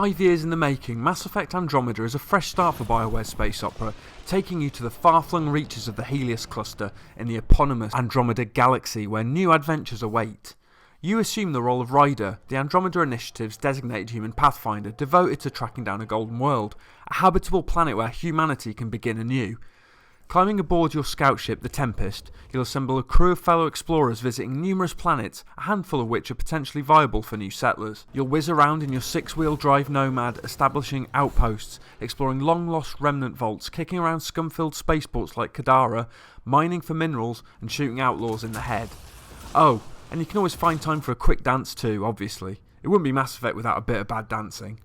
5 years in the making, Mass Effect Andromeda is a fresh start for BioWare's space opera, taking you to the far-flung reaches of the Helios cluster in the eponymous Andromeda galaxy where new adventures await. You assume the role of Ryder, the Andromeda Initiative's designated human pathfinder devoted to tracking down a golden world, a habitable planet where humanity can begin anew. Climbing aboard your scout ship, the Tempest, you'll assemble a crew of fellow explorers visiting numerous planets, a handful of which are potentially viable for new settlers. You'll whiz around in your six-wheel drive Nomad, establishing outposts, exploring long-lost remnant vaults, kicking around scum-filled spaceports like Kadara, mining for minerals, and shooting outlaws in the head. Oh, and you can always find time for a quick dance too, obviously. It wouldn't be Mass Effect without a bit of bad dancing.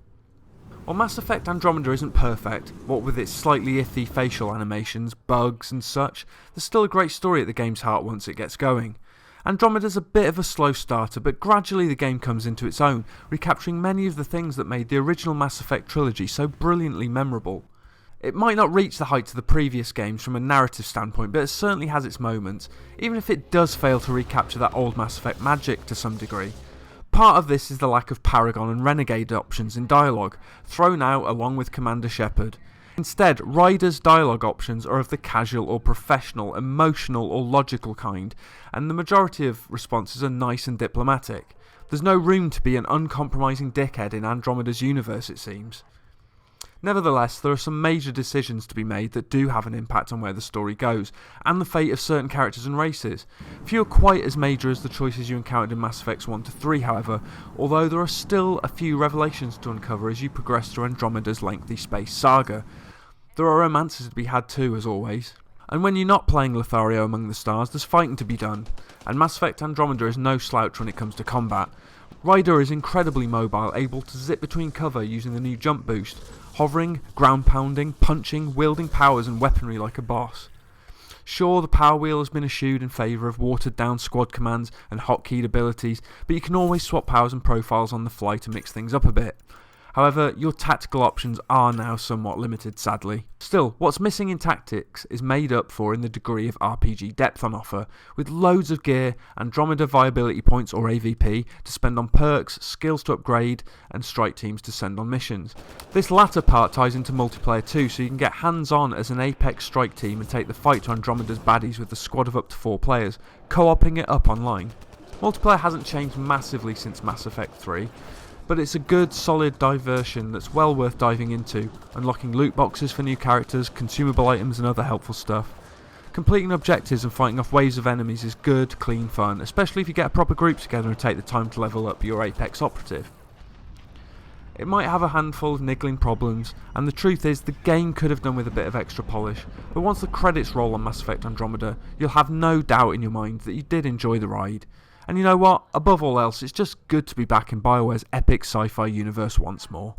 While Mass Effect Andromeda isn't perfect, what with its slightly iffy facial animations, bugs and such, there's still a great story at the game's heart once it gets going. Andromeda's a bit of a slow starter, but gradually the game comes into its own, recapturing many of the things that made the original Mass Effect trilogy so brilliantly memorable. It might not reach the heights of the previous games from a narrative standpoint, but it certainly has its moments, even if it does fail to recapture that old Mass Effect magic to some degree. Part of this is the lack of Paragon and Renegade options in dialogue, thrown out along with Commander Shepard. Instead, Ryder's dialogue options are of the casual or professional, emotional or logical kind, and the majority of responses are nice and diplomatic. There's no room to be an uncompromising dickhead in Andromeda's universe, it seems. Nevertheless, there are some major decisions to be made that do have an impact on where the story goes, and the fate of certain characters and races. Few are quite as major as the choices you encountered in Mass Effects 1 to 3, however, although there are still a few revelations to uncover as you progress through Andromeda's lengthy space saga. There are romances to be had too, as always. And when you're not playing Lothario Among the Stars, there's fighting to be done, and Mass Effect Andromeda is no slouch when it comes to combat. Ryder is incredibly mobile, able to zip between cover using the new jump boost, hovering, ground pounding, punching, wielding powers and weaponry like a boss. Sure, the power wheel has been eschewed in favour of watered down squad commands and hotkeyed abilities, but you can always swap powers and profiles on the fly to mix things up a bit. However, your tactical options are now somewhat limited, sadly. Still, what's missing in tactics is made up for in the degree of RPG depth on offer, with loads of gear, Andromeda viability points or AVP to spend on perks, skills to upgrade, and strike teams to send on missions. This latter part ties into multiplayer too, so you can get hands-on as an Apex strike team and take the fight to Andromeda's baddies with a squad of up to 4 players, co-oping it up online. Multiplayer hasn't changed massively since Mass Effect 3, but it's a good, solid diversion that's well worth diving into, unlocking loot boxes for new characters, consumable items and other helpful stuff. Completing objectives and fighting off waves of enemies is good, clean fun, especially if you get a proper group together and take the time to level up your Apex operative. It might have a handful of niggling problems, and the truth is the game could have done with a bit of extra polish, but once the credits roll on Mass Effect Andromeda, you'll have no doubt in your mind that you did enjoy the ride. And you know what? Above all else, it's just good to be back in BioWare's epic sci-fi universe once more.